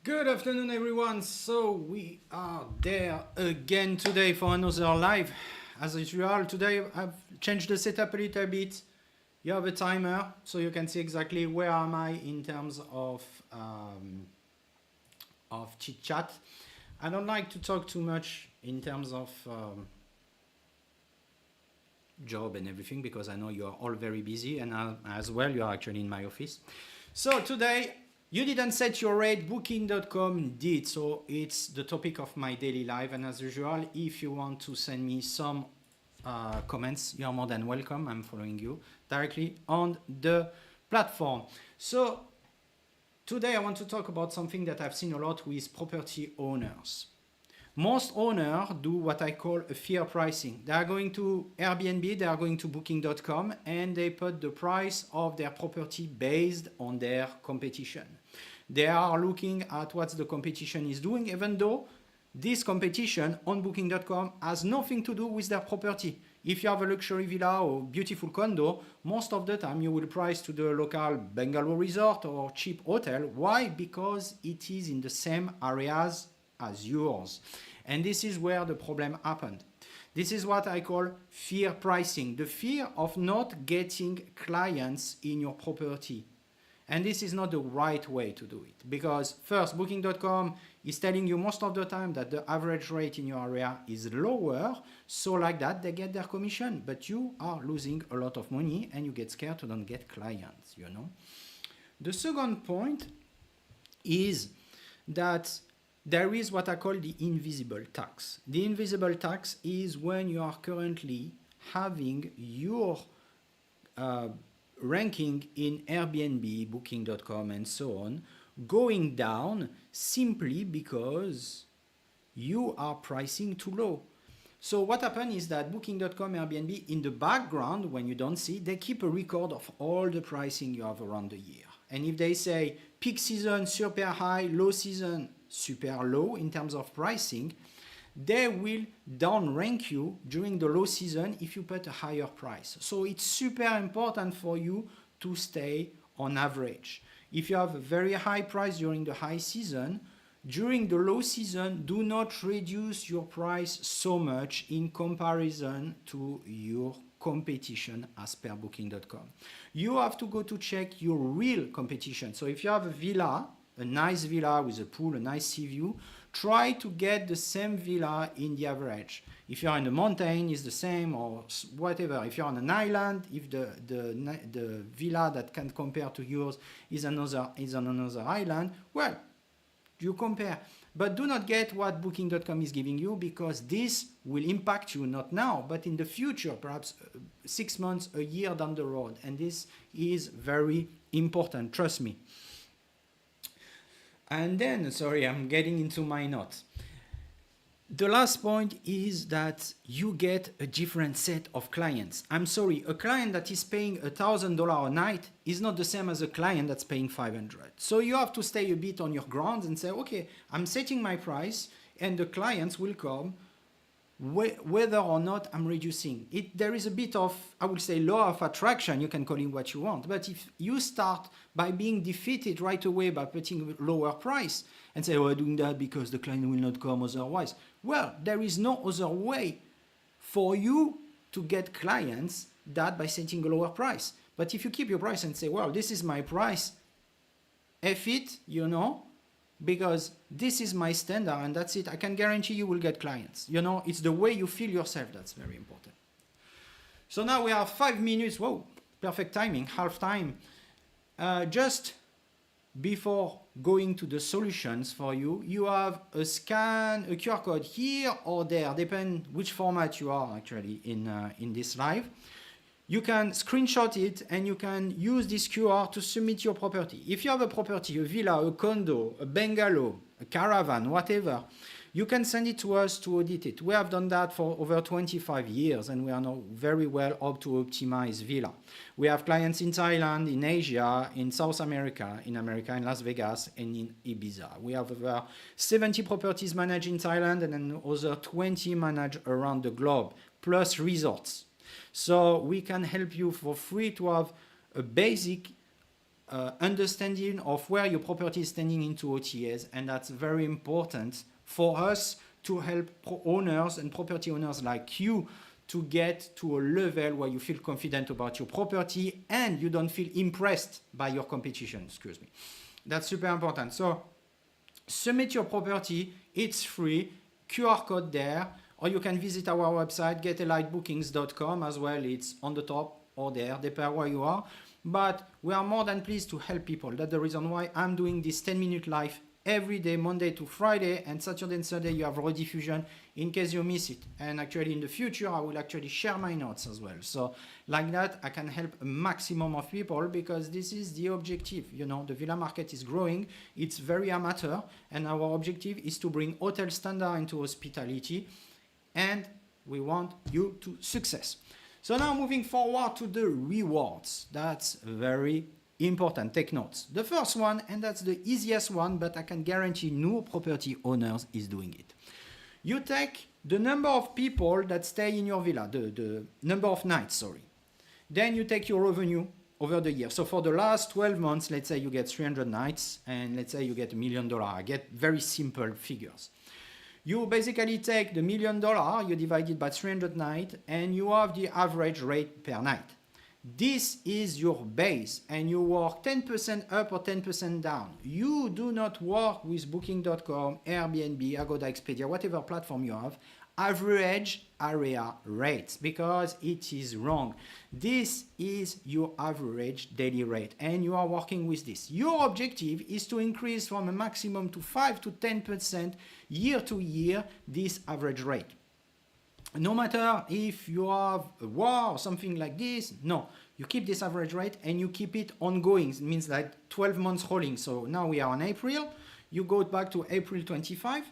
Good afternoon, everyone. So we are there again today for another live. As usual, today I've changed the setup a little bit. You have a timer, so you can see exactly where am I in terms of chit chat. I don't like to talk too much in terms of job and everything because I know you are all very busy, and as well you are actually in my office. So today you didn't set your rate, booking.com did, so it's the topic of my daily live. And as usual, if you want to send me some comments, you're more than welcome. I'm following you directly on the platform. So today I want to talk about something that I've seen a lot with property owners. Most owners do what I call a fear pricing. They are going to Airbnb, they are going to booking.com, and they put the price of their property based on their competition. They are looking at what the competition is doing, even though this competition on booking.com has nothing to do with their property. If you have a luxury villa or beautiful condo, most of the time you will price to the local bungalow resort or cheap hotel. Why? Because it is in the same areas as yours. And this is where the problem happened. This is what I call fear pricing, the fear of not getting clients in your property. And this is not the right way to do it, because first, booking.com is telling you most of the time that the average rate in your area is lower, so like that they get their commission, but you are losing a lot of money and you get scared to don't get clients, you know. The second point is that there is what I call the invisible tax. The invisible tax is when you are currently having your ranking in Airbnb, booking.com, and so on going down simply because you are pricing too low. So what happens is that booking.com, Airbnb, in the background, when you don't see, they keep a record of all the pricing you have around the year. And if they say peak season super high, low season super low in terms of pricing, they will down rank you during the low season if you put a higher price. So it's super important for you to stay on average. If you have a very high price during the high season, during the low season, do not reduce your price so much in comparison to your competition as per booking.com. You have to go to check your real competition. So if you have a villa, a nice villa with a pool, a nice sea view, try to get the same villa in the average. If you're in the mountain, it's the same, or whatever. If you're on an island, if the villa that can compare to yours is on another island, well, you compare. But do not get what booking.com is giving you, because this will impact you not now, but in the future, perhaps 6 months, a year down the road. And this is very important, trust me. And then, sorry, I'm getting into my notes. The last point is that you get a different set of clients. I'm sorry, a client that is paying $1,000 a night is not the same as a client that's paying $500. So you have to stay a bit on your ground and say, okay, I'm setting my price and the clients will come whether or not I'm reducing it. There is a bit of, I would say, law of attraction. You can call it what you want. But if you start by being defeated right away by putting a lower price and say, oh, I'm doing that because the client will not come otherwise. Well, there is no other way for you to get clients that by setting a lower price. But if you keep your price and say, well, this is my price, F it, you know, because this is my standard and that's it. I can guarantee you will get clients. You know, it's the way you feel yourself that's very important. So now we have 5 minutes. Whoa, perfect timing, half time. Just before going to the solutions for you, you have a scan, a QR code here or there, depend which format you are actually in this live. You can screenshot it and you can use this QR to submit your property. If you have a property, a villa, a condo, a bungalow, a caravan, whatever, you can send it to us to audit it. We have done that for over 25 years and we are now very well up to optimize villa. We have clients in Thailand, in Asia, in South America, in Las Vegas, and in Ibiza. We have over 70 properties managed in Thailand and then other 20 managed around the globe, plus resorts. So we can help you for free to have a basic understanding of where your property is standing into OTAs, and that's very important for us to help owners and property owners like you to get to a level where you feel confident about your property and you don't feel impressed by your competition, excuse me. That's super important. So submit your property, it's free, QR code there, or you can visit our website, getalightbookings.com as well. It's on the top or there, depending where you are. But we are more than pleased to help people. That's the reason why I'm doing this 10-minute live every day, Monday to Friday, and Saturday and Sunday you have rediffusion in case you miss it. And actually in the future, I will actually share my notes as well. So like that, I can help a maximum of people because this is the objective. You know, the villa market is growing. It's very amateur. And our objective is to bring hotel standard into hospitality. And we want you to success. So now moving forward to the rewards. That's very important. Take notes. The first one, and that's the easiest one, but I can guarantee no property owners is doing it. You take the number of people that stay in your villa, the number of nights, sorry. Then you take your revenue over the year. So for the last 12 months, let's say you get 300 nights, and let's say you get $1 million. I get very simple figures. You basically take the $1 million, you divide it by 300 nights, and you have the average rate per night. This is your base, and you work 10% up or 10% down. You do not work with Booking.com, Airbnb, Agoda, Expedia, whatever platform you have, average area rates, because it is wrong. This is your average daily rate, and you are working with this. Your objective is to increase from a maximum to 5 to 10% year to year this average rate. No matter if you have a war or something like this, no, you keep this average rate and you keep it ongoing. It means like 12 months rolling. So now we are on April, you go back to April 25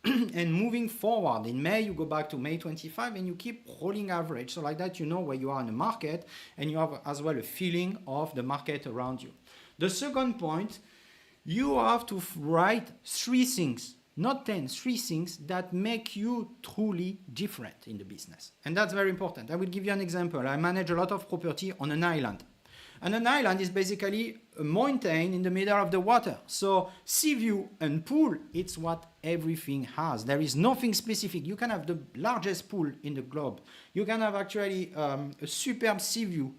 and moving forward in May, you go back to May 25 and you keep rolling average. So like that, you know where you are in the market and you have as well a feeling of the market around you. The second point, you have to write 3 things. Not 10, 3 things that make you truly different in the business. And that's very important. I will give you an example. I manage a lot of property on an island. And an island is basically a mountain in the middle of the water. So sea view and pool, it's what everything has. There is nothing specific. You can have the largest pool in the globe. You can have actually a superb sea view.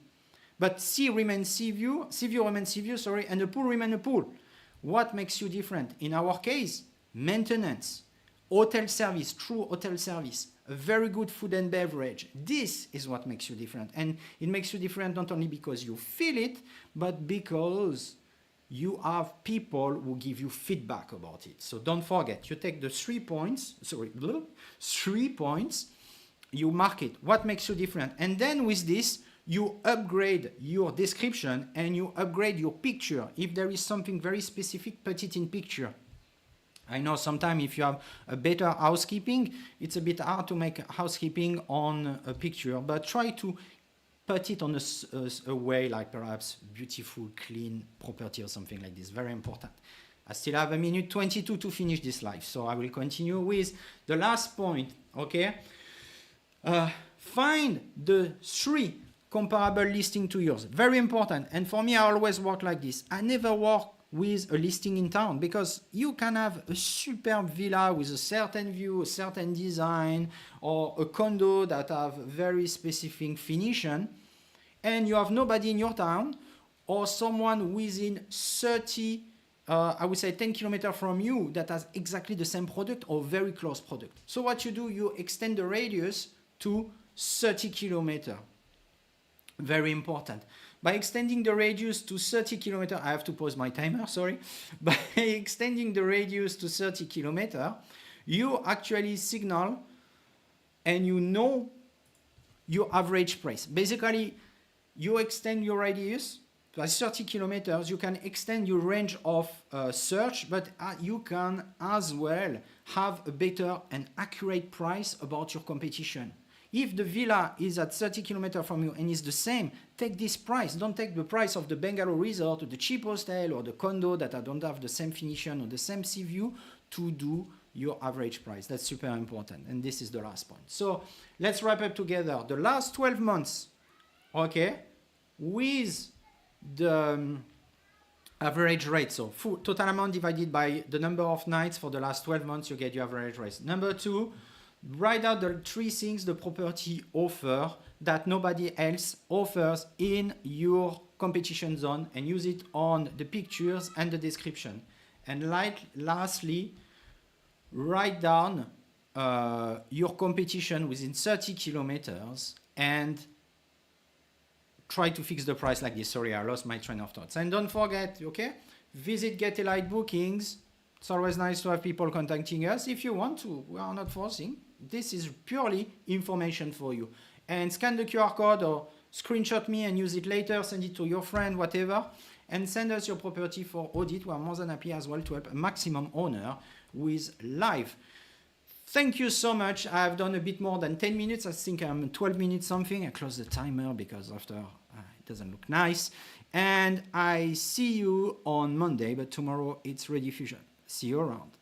But sea remains sea view remains sea view, sorry, and the pool remains a pool. What makes you different? In our case, maintenance, hotel service, true hotel service, a very good food and beverage. This is what makes you different. And it makes you different not only because you feel it, but because you have people who give you feedback about it. So don't forget, you take the 3 points, you mark it, what makes you different. And then with this, you upgrade your description and you upgrade your picture. If there is something very specific, put it in picture. I know sometimes if you have a better housekeeping, it's a bit hard to make housekeeping on a picture, but try to put it on a way like perhaps beautiful, clean property or something like this. Very important. I still have 1:22 to finish this live, so I will continue with the last point, okay? Find the 3 comparable listing to yours. Very important. And for me, I always work like this. I never work with a listing in town because you can have a superb villa with a certain view, a certain design, or a condo that have very specific finishing, and you have nobody in your town or someone within 30, I would say 10 kilometers from you that has exactly the same product or very close product. So what you do, you extend the radius to 30 kilometers. Very important. By extending the radius to 30 kilometers, I have to pause my timer, sorry. By extending the radius to 30 kilometers, you actually signal and you know your average price. Basically, you extend your radius by 30 kilometers, you can extend your range of search, but you can as well have a better and accurate price about your competition. If the villa is at 30 kilometers from you and is the same, take this price. Don't take the price of the bungalow resort or the cheap hostel or the condo that don't have the same finishing or the same sea view to do your average price. That's super important. And this is the last point. So let's wrap up together. The last 12 months, okay, with the average rate. So total amount divided by the number of nights for the last 12 months, you get your average rate. Number two, write out the 3 things the property offer that nobody else offers in your competition zone, and use it on the pictures and the description. And lastly, write down your competition within 30 kilometers and try to fix the price like this. Sorry, I lost my train of thoughts. And don't forget, okay, visit Get a Light Bookings. It's always nice to have people contacting us. If you want to, we are not forcing. This is purely information for you. And scan the QR code or screenshot me and use it later, send it to your friend, whatever, and send us your property for audit. We are more than happy as well to help a maximum owner with live. Thank you so much. I've done a bit more than 10 minutes. I think I'm 12 minutes something. I close the timer because after it doesn't look nice. And I see you on Monday, but tomorrow it's Rediffusion. See you around.